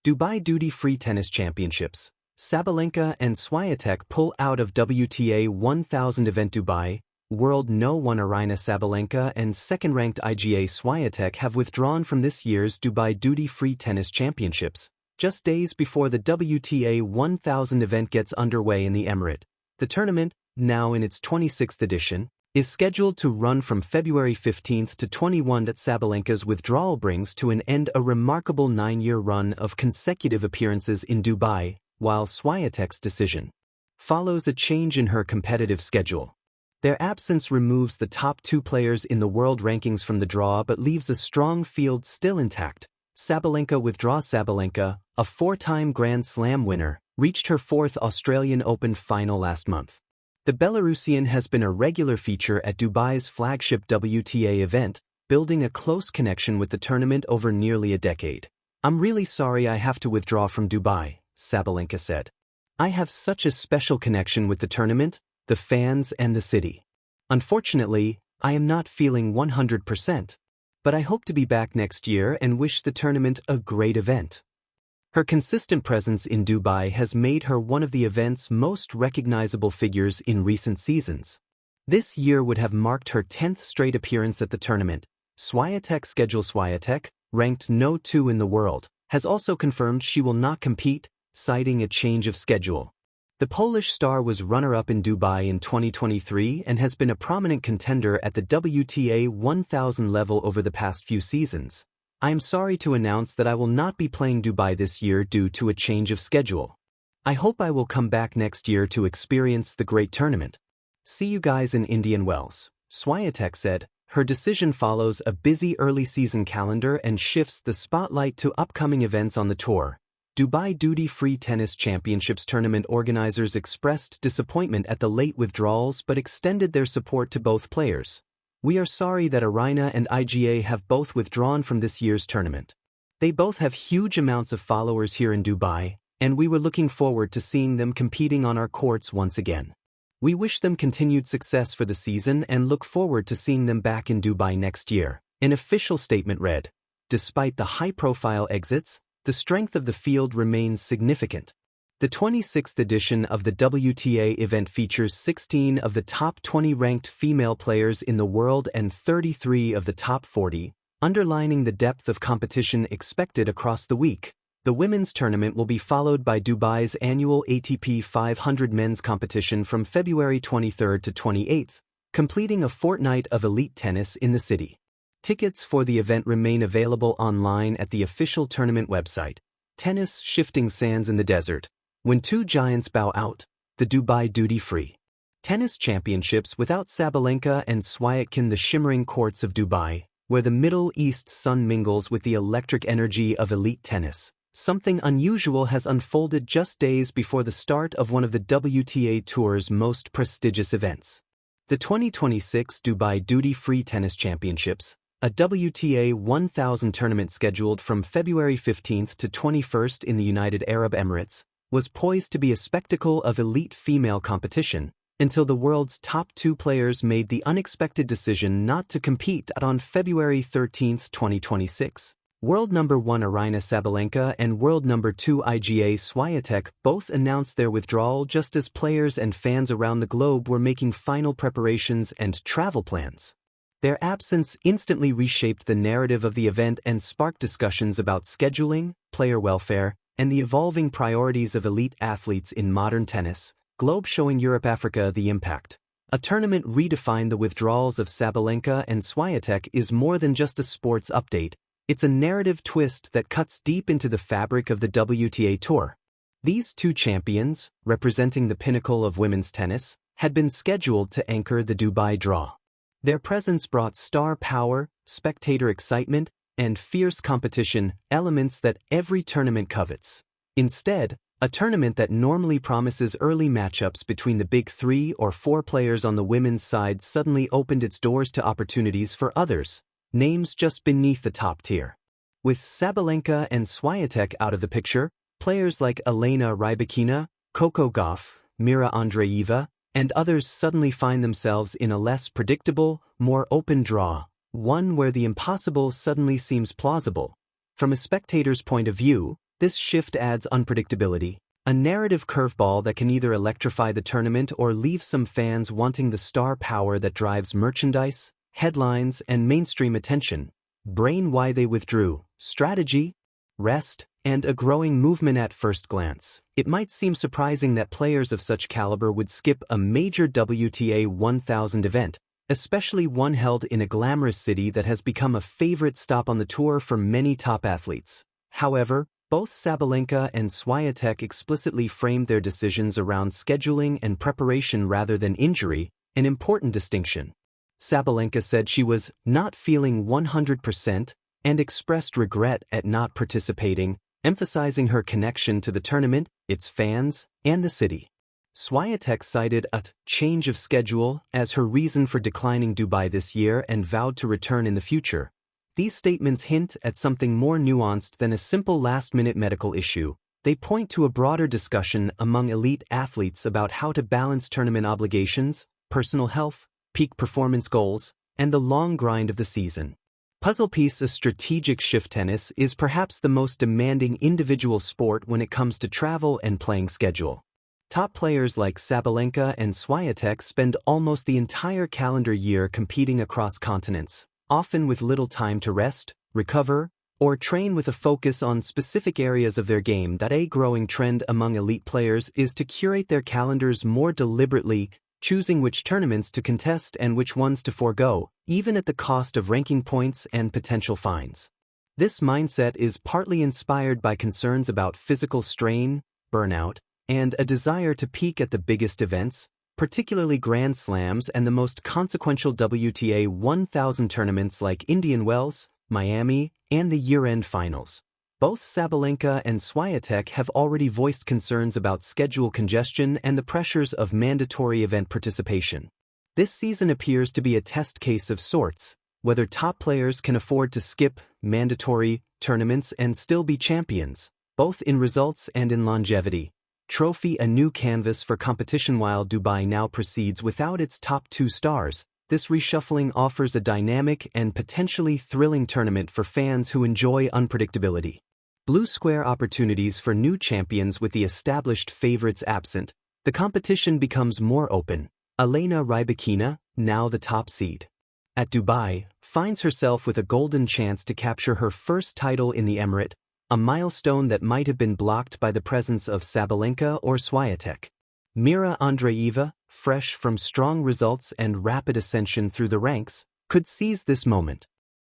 Dubai Duty-Free Tennis Championships. Sabalenka and Swiatek pull out of WTA 1000 event. Dubai World No. 1 Aryna Sabalenka and second-ranked IGA Swiatek have withdrawn from this year's Dubai Duty-Free Tennis Championships, just days before the WTA 1000 event gets underway in the Emirate. The tournament, now in its 26th edition, is scheduled to run from February 15 to 21. Sabalenka's withdrawal brings to an end a remarkable 9-year run of consecutive appearances in Dubai, while Swiatek's decision follows a change in her competitive schedule. Their absence removes the top 2 players in the world rankings from the draw but leaves a strong field still intact. Sabalenka withdraws. Sabalenka, a 4-time Grand Slam winner, reached her 4th Australian Open final last month. The Belarusian has been a regular feature at Dubai's flagship WTA event, building a close connection with the tournament over nearly a decade. "I'm really sorry I have to withdraw from Dubai," Sabalenka said. "I have such a special connection with the tournament, the fans and the city. Unfortunately, I am not feeling 100%, but I hope to be back next year and wish the tournament a great event." Her consistent presence in Dubai has made her one of the event's most recognizable figures in recent seasons. This year would have marked her 10th straight appearance at the tournament. Swiatek, ranked No. 2 in the world, has also confirmed she will not compete, citing a change of schedule. The Polish star was runner-up in Dubai in 2023 and has been a prominent contender at the WTA 1000 level over the past few seasons. "I am sorry to announce that I will not be playing Dubai this year due to a change of schedule. I hope I will come back next year to experience the great tournament. See you guys in Indian Wells," Swiatek said. Her decision follows a busy early season calendar and shifts the spotlight to upcoming events on the tour. Dubai Duty-Free Tennis Championships tournament organizers expressed disappointment at the late withdrawals but extended their support to both players. "We are sorry that Aryna and IGA have both withdrawn from this year's tournament. They both have huge amounts of followers here in Dubai, and we were looking forward to seeing them competing on our courts once again. We wish them continued success for the season and look forward to seeing them back in Dubai next year," an official statement read. Despite the high-profile exits, the strength of the field remains significant. The 26th edition of the WTA event features 16 of the top 20 ranked female players in the world and 33 of the top 40, underlining the depth of competition expected across the week. The women's tournament will be followed by Dubai's annual ATP 500 men's competition from February 23 to 28, completing a fortnight of elite tennis in the city. Tickets for the event remain available online at the official tournament website. Tennis shifting sands in the desert. When two giants bow out, the Dubai Duty-Free Tennis Championships without Sabalenka and Swiatek. The shimmering courts of Dubai, where the Middle East sun mingles with the electric energy of elite tennis. Something unusual has unfolded just days before the start of one of the WTA Tour's most prestigious events. The 2026 Dubai Duty-Free Tennis Championships, a WTA 1000 tournament scheduled from February 15 to 21 in the United Arab Emirates, was poised to be a spectacle of elite female competition, until the world's top 2 players made the unexpected decision not to compete on February 13, 2026. World number 1 Aryna Sabalenka and world number 2 IGA Swiatek both announced their withdrawal just as players and fans around the globe were making final preparations and travel plans. Their absence instantly reshaped the narrative of the event and sparked discussions about scheduling, player welfare, and the evolving priorities of elite athletes in modern tennis. Globe showing Europe-Africa the impact. A tournament redefined. The withdrawals of Sabalenka and Swiatek is more than just a sports update. It's a narrative twist that cuts deep into the fabric of the WTA Tour. These two champions, representing the pinnacle of women's tennis, had been scheduled to anchor the Dubai draw. Their presence brought star power, spectator excitement, and fierce competition, elements that every tournament covets. Instead, a tournament that normally promises early matchups between the big 3 or 4 players on the women's side suddenly opened its doors to opportunities for others, names just beneath the top tier. With Sabalenka and Swiatek out of the picture, players like Elena Rybakina, Coco Gauff, Mira Andreeva, and others suddenly find themselves in a less predictable, more open draw, one where the impossible suddenly seems plausible. From a spectator's point of view, This shift adds unpredictability, a narrative curveball that can either electrify the tournament or leave some fans wanting the star power that drives merchandise, headlines, and mainstream attention. Brain why they withdrew, strategy, rest, and a growing movement at first glance. It might seem surprising that players of such caliber would skip a major WTA 1000 event, especially one held in a glamorous city that has become a favorite stop on the tour for many top athletes. However, both Sabalenka and Swiatek explicitly framed their decisions around scheduling and preparation rather than injury, an important distinction. Sabalenka said she was not feeling 100% and expressed regret at not participating, emphasizing her connection to the tournament, its fans, and the city. Swiatek cited a change of schedule as her reason for declining Dubai this year and vowed to return in the future. These statements hint at something more nuanced than a simple last-minute medical issue. They point to a broader discussion among elite athletes about how to balance tournament obligations, personal health, peak performance goals, and the long grind of the season. Puzzle piece: a strategic shift. Tennis is perhaps the most demanding individual sport when it comes to travel and playing schedule. Top players like Sabalenka and Swiatek spend almost the entire calendar year competing across continents, often with little time to rest, recover, or train with a focus on specific areas of their game. A growing trend among elite players is to curate their calendars more deliberately, choosing which tournaments to contest and which ones to forego, even at the cost of ranking points and potential fines. This mindset is partly inspired by concerns about physical strain, burnout, and a desire to peak at the biggest events, particularly Grand Slams and the most consequential WTA 1000 tournaments like Indian Wells, Miami, and the year-end finals. Both Sabalenka and Swiatek have already voiced concerns about schedule congestion and the pressures of mandatory event participation. This season appears to be a test case of sorts, whether top players can afford to skip mandatory tournaments and still be champions, both in results and in longevity. Trophy: a new canvas for competition. While Dubai now proceeds without its top two stars, this reshuffling offers a dynamic and potentially thrilling tournament for fans who enjoy unpredictability. Blue square: opportunities for new champions. With the established favorites absent, the competition becomes more open. Elena Rybakina, now the top seed at Dubai, finds herself with a golden chance to capture her first title in the Emirate, a milestone that might have been blocked by the presence of Sabalenka or Swiatek. Mira Andreeva, fresh from strong results and rapid ascension through the ranks, could seize this moment.